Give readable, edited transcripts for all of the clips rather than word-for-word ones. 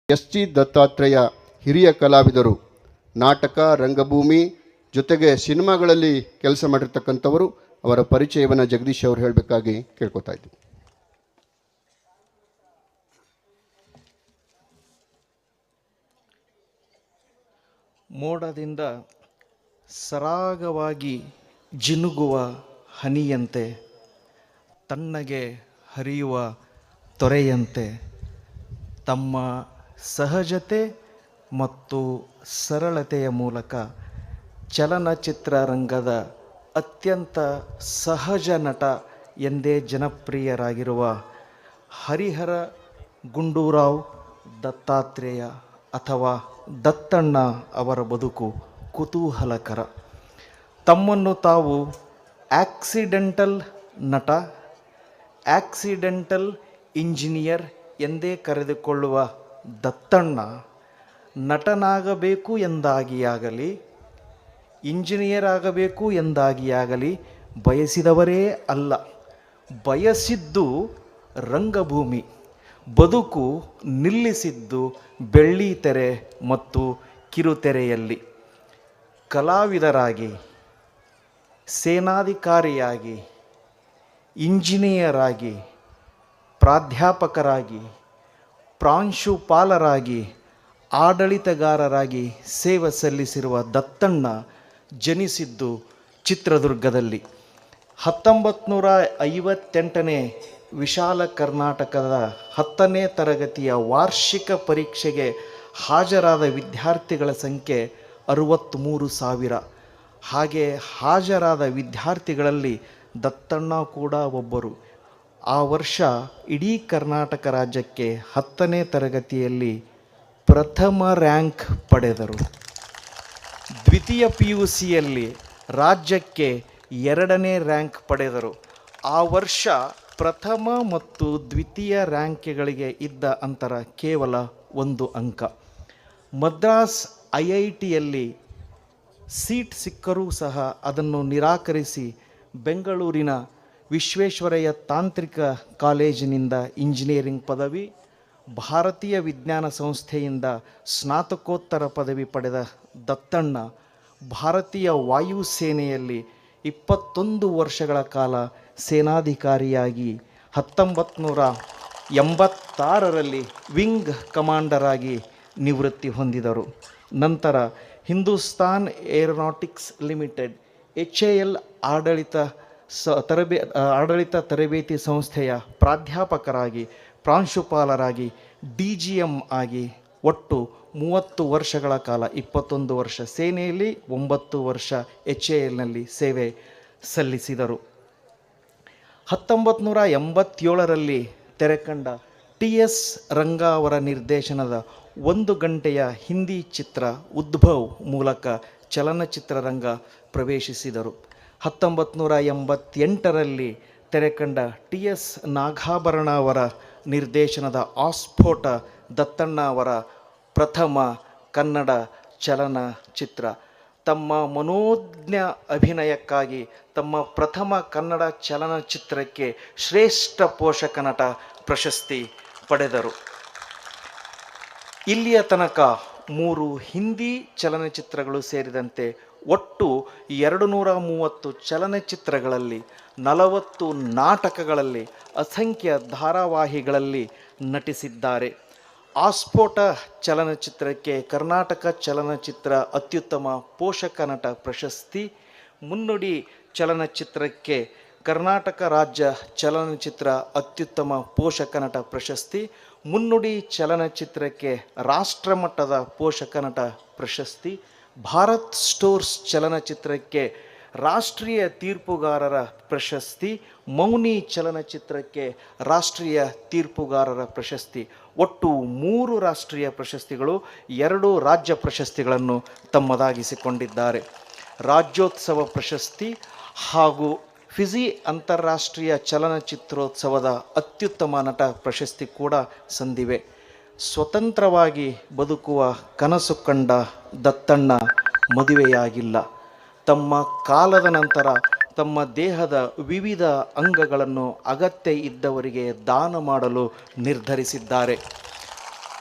SG. Dattatreya ಹಿರಿಯ ಕಲಾವಿದರು, ನಾಟಕ, ರಂಗಭೂಮಿ ಜೊತೆಗೆ ಸಿನಿಮಾಗಳಲ್ಲಿ ಕೆಲಸ ಮಾಡಿರ್ತಕ್ಕಂಥವರು. ಅವರ ಪರಿಚಯವನ್ನು ಜಗದೀಶ್ ಅವರು ಹೇಳಬೇಕಾಗಿ ಕೇಳ್ಕೊತಾ ಇದ್ದೀವಿ. ಮೋಡದಿಂದ ಸರಾಗವಾಗಿ ಜಿನುಗುವ ಹನಿಯಂತೆ, ತಣ್ಣಗೆ ಹರಿಯುವ ತೊರೆಯಂತೆ ತಮ್ಮ ಸಹಜತೆ ಮತ್ತು ಸರಳತೆಯ ಮೂಲಕ ಚಲನಚಿತ್ರರಂಗದ ಅತ್ಯಂತ ಸಹಜ ನಟ ಎಂದೇ ಜನಪ್ರಿಯರಾಗಿರುವ ಹರಿಹರ ಗುಂಡೂರಾವ್ ದತ್ತಾತ್ರೇಯ ಅಥವಾ ದತ್ತಣ್ಣ ಅವರ ಬದುಕು ಕುತೂಹಲಕರ. ತಮ್ಮನ್ನು ತಾವು ಆಕ್ಸಿಡೆಂಟಲ್ ನಟ, ಆಕ್ಸಿಡೆಂಟಲ್ ಇಂಜಿನಿಯರ್ ಎಂದೇ ಕರೆದುಕೊಳ್ಳುವ ದತ್ತಣ್ಣ ನಟನಾಗಬೇಕು ಎಂದಾಗಿಯಾಗಲಿ ಇಂಜಿನಿಯರ್ ಆಗಬೇಕು ಎಂದಾಗಿಯಾಗಲಿ ಬಯಸಿದವರೇ ಅಲ್ಲ. ಬಯಸಿದ್ದು ರಂಗಭೂಮಿ, ಬದುಕು ನಿಲ್ಲಿಸಿದ್ದು ಬೆಳ್ಳಿತೆರೆ ಮತ್ತು ಕಿರುತೆರೆಯಲ್ಲಿ. ಕಲಾವಿದರಾಗಿ, ಸೇನಾಧಿಕಾರಿಯಾಗಿ, ಇಂಜಿನಿಯರ್ ಆಗಿ, ಪ್ರಾಧ್ಯಾಪಕರಾಗಿ, ಪ್ರಾಂಶುಪಾಲರಾಗಿ, ಆಡಳಿತಗಾರರಾಗಿ ಸೇವೆ ಸಲ್ಲಿಸಿರುವ ದತ್ತಣ್ಣ ಜನಿಸಿದ್ದು ಚಿತ್ರದುರ್ಗದಲ್ಲಿ. 1958ನೇ ವಿಶಾಲ ಕರ್ನಾಟಕದ 10ನೇ ತರಗತಿಯ ವಾರ್ಷಿಕ ಪರೀಕ್ಷೆಗೆ ಹಾಜರಾದ ವಿದ್ಯಾರ್ಥಿಗಳ ಸಂಖ್ಯೆ 63,000. ಹಾಗೆ ಹಾಜರಾದ ವಿದ್ಯಾರ್ಥಿಗಳಲ್ಲಿ ದತ್ತಣ್ಣ ಕೂಡ ಒಬ್ಬರು. ಆ ವರ್ಷ ಇಡೀ ಕರ್ನಾಟಕ ರಾಜ್ಯಕ್ಕೆ 10ನೇ ತರಗತಿಯಲ್ಲಿ ಪ್ರಥಮ ರ್ಯಾಂಕ್ ಪಡೆದರು. ದ್ವಿತೀಯ PUCಯಲ್ಲಿ ರಾಜ್ಯಕ್ಕೆ 2ನೇ ರ್ಯಾಂಕ್ ಪಡೆದರು. ಆ ವರ್ಷ ಪ್ರಥಮ ಮತ್ತು ದ್ವಿತೀಯ ರ್ಯಾಂಕ್ಗಳಿಗೆ ಇದ್ದ ಅಂತರ ಕೇವಲ 1 ಅಂಕ. ಮದ್ರಾಸ್ IITಯಲ್ಲಿ ಸೀಟ್ ಸಿಕ್ಕರೂ ಸಹ ಅದನ್ನು ನಿರಾಕರಿಸಿ ಬೆಂಗಳೂರಿನ ವಿಶ್ವೇಶ್ವರಯ್ಯ ತಾಂತ್ರಿಕ ಕಾಲೇಜಿನಿಂದ ಇಂಜಿನಿಯರಿಂಗ್ ಪದವಿ, ಭಾರತೀಯ ವಿಜ್ಞಾನ ಸಂಸ್ಥೆಯಿಂದ ಸ್ನಾತಕೋತ್ತರ ಪದವಿ ಪಡೆದ ದತ್ತಣ್ಣ ಭಾರತೀಯ ವಾಯುಸೇನೆಯಲ್ಲಿ 21 ವರ್ಷಗಳ ಕಾಲ ಸೇನಾಧಿಕಾರಿಯಾಗಿ 1986ರಲ್ಲಿ ವಿಂಗ್ ಕಮಾಂಡರ್ ಆಗಿ ನಿವೃತ್ತಿ ಹೊಂದಿದರು. ನಂತರ ಹಿಂದೂಸ್ತಾನ್ ಏರೋನಾಟಿಕ್ಸ್ ಲಿಮಿಟೆಡ್ HAL ಆಡಳಿತ ತರಬೇತಿ ಸಂಸ್ಥೆಯ ಪ್ರಾಧ್ಯಾಪಕರಾಗಿ, ಪ್ರಾಂಶುಪಾಲರಾಗಿ, DGM ಆಗಿ ಒಟ್ಟು 30 ವರ್ಷಗಳ ಕಾಲ, 21 ವರ್ಷ ಸೇನೆಯಲ್ಲಿ, 9 ವರ್ಷ HALನಲ್ಲಿ ಸೇವೆ ಸಲ್ಲಿಸಿದರು. 1987ರಲ್ಲಿ ತೆರೆಕಂಡ TS ರಂಗ ಅವರ ನಿರ್ದೇಶನದ 1 ಗಂಟೆಯ ಹಿಂದಿ ಚಿತ್ರ ಉದ್ಭವ್ ಮೂಲಕ ಚಲನಚಿತ್ರರಂಗ ಪ್ರವೇಶಿಸಿದರು. 1988ರಲ್ಲಿ ತೆರೆಕಂಡ TS ನಾಗಾಭರಣ ಅವರ ನಿರ್ದೇಶನದ ಆಸ್ಫೋಟ ದತ್ತಣ್ಣ ಅವರ ಪ್ರಥಮ ಕನ್ನಡ ಚಲನಚಿತ್ರ. ತಮ್ಮ ಮನೋಜ್ಞ ಅಭಿನಯಕ್ಕಾಗಿ ತಮ್ಮ ಪ್ರಥಮ ಕನ್ನಡ ಚಲನಚಿತ್ರಕ್ಕೆ ಶ್ರೇಷ್ಠ ಪೋಷಕ ನಟ ಪ್ರಶಸ್ತಿ ಪಡೆದರು. ಇಲ್ಲಿಯ ತನಕ 3 ಹಿಂದಿ ಚಲನಚಿತ್ರಗಳು ಸೇರಿದಂತೆ ಒಟ್ಟು 230 ಚಲನಚಿತ್ರಗಳಲ್ಲಿ, 40 ನಾಟಕಗಳಲ್ಲಿ, ಅಸಂಖ್ಯ ಧಾರಾವಾಹಿಗಳಲ್ಲಿ ನಟಿಸಿದ್ದಾರೆ. ಆಸ್ಫೋಟ ಚಲನಚಿತ್ರಕ್ಕೆ ಕರ್ನಾಟಕ ಚಲನಚಿತ್ರ ಅತ್ಯುತ್ತಮ ಪೋಷಕ ನಟ ಪ್ರಶಸ್ತಿ, ಮುನ್ನುಡಿ ಚಲನಚಿತ್ರಕ್ಕೆ ಕರ್ನಾಟಕ ರಾಜ್ಯ ಚಲನಚಿತ್ರ ಅತ್ಯುತ್ತಮ ಪೋಷಕ ನಟ ಪ್ರಶಸ್ತಿ, ಮುನ್ನುಡಿ ಚಲನಚಿತ್ರಕ್ಕೆ ರಾಷ್ಟ್ರಮಟ್ಟದ ಪೋಷಕ ನಟ ಪ್ರಶಸ್ತಿ, ಭಾರತ್ ಸ್ಟೋರ್ಸ್ ಚಲನಚಿತ್ರಕ್ಕೆ ರಾಷ್ಟ್ರೀಯ ತೀರ್ಪುಗಾರರ ಪ್ರಶಸ್ತಿ, ಮೌನಿ ಚಲನಚಿತ್ರಕ್ಕೆ ರಾಷ್ಟ್ರೀಯ ತೀರ್ಪುಗಾರರ ಪ್ರಶಸ್ತಿ, ಒಟ್ಟು 3 ರಾಷ್ಟ್ರೀಯ ಪ್ರಶಸ್ತಿಗಳು, 2 ರಾಜ್ಯ ಪ್ರಶಸ್ತಿಗಳನ್ನು ತಮ್ಮದಾಗಿಸಿಕೊಂಡಿದ್ದಾರೆ. ರಾಜ್ಯೋತ್ಸವ ಪ್ರಶಸ್ತಿ ಹಾಗೂ ಫಿಜಿ ಅಂತಾರಾಷ್ಟ್ರೀಯ ಚಲನಚಿತ್ರೋತ್ಸವದ ಅತ್ಯುತ್ತಮ ನಟ ಪ್ರಶಸ್ತಿ ಕೂಡ ಸಂದಿವೆ. ಸ್ವತಂತ್ರವಾಗಿ ಬದುಕುವ ಕನಸು ಕಂಡ ದತ್ತಣ್ಣ ಮದುವೆಯಾಗಿಲ್ಲ. ತಮ್ಮ ಕಾಲದ ನಂತರ ತಮ್ಮ ದೇಹದ ವಿವಿಧ ಅಂಗಗಳನ್ನು ಅಗತ್ಯ ಇದ್ದವರಿಗೆ ದಾನ ಮಾಡಲು ನಿರ್ಧರಿಸಿದ್ದಾರೆ.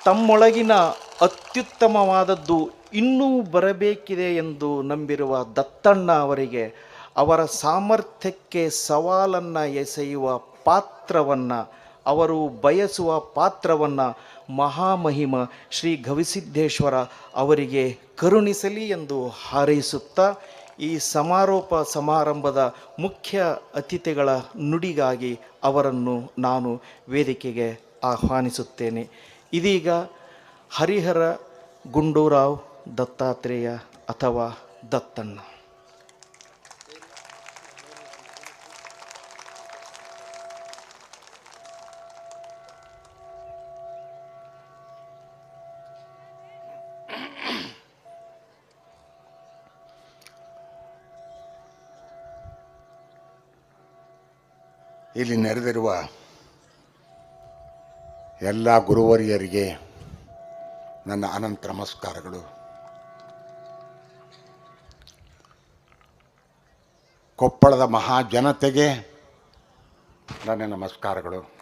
ತಮ್ಮೊಳಗಿನ ಅತ್ಯುತ್ತಮವಾದದ್ದು ಇನ್ನೂ ಬರಬೇಕಿದೆ ಎಂದು ನಂಬಿರುವ ದತ್ತಣ್ಣ ಅವರಿಗೆ ಅವರ ಸಾಮರ್ಥ್ಯಕ್ಕೆ ಸವಾಲನ್ನು ಎಸೆಯುವ ಪಾತ್ರವನ್ನು, ಅವರು ಬಯಸುವ ಪಾತ್ರವನ್ನು ಮಹಾಮಹಿಮ ಶ್ರೀ ಗವಿಸಿದ್ದೇಶ್ವರ ಅವರಿಗೆ ಕರುಣಿಸಲಿ ಎಂದು ಹಾರೈಸುತ್ತಾ, ಈ ಸಮಾರೋಪ ಸಮಾರಂಭದ ಮುಖ್ಯ ಅತಿಥಿಗಳ ನುಡಿಗಾಗಿ ಅವರನ್ನು ನಾನು ವೇದಿಕೆಗೆ ಆಹ್ವಾನಿಸುತ್ತೇನೆ. ಇದೀಗ ಹರಿಹರ ಗುಂಡೂರಾವ್ ದತ್ತಾತ್ರೇಯ ಅಥವಾ ದತ್ತಣ್ಣ. ಇಲ್ಲಿ ನೆರೆದಿರುವ ಎಲ್ಲ ಗುರುವರಿಯರಿಗೆ ನನ್ನ ಅನಂತ ನಮಸ್ಕಾರಗಳು. ಕೊಪ್ಪಳದ ಮಹಾಜನತೆಗೆ ನನ್ನ ನಮಸ್ಕಾರಗಳು.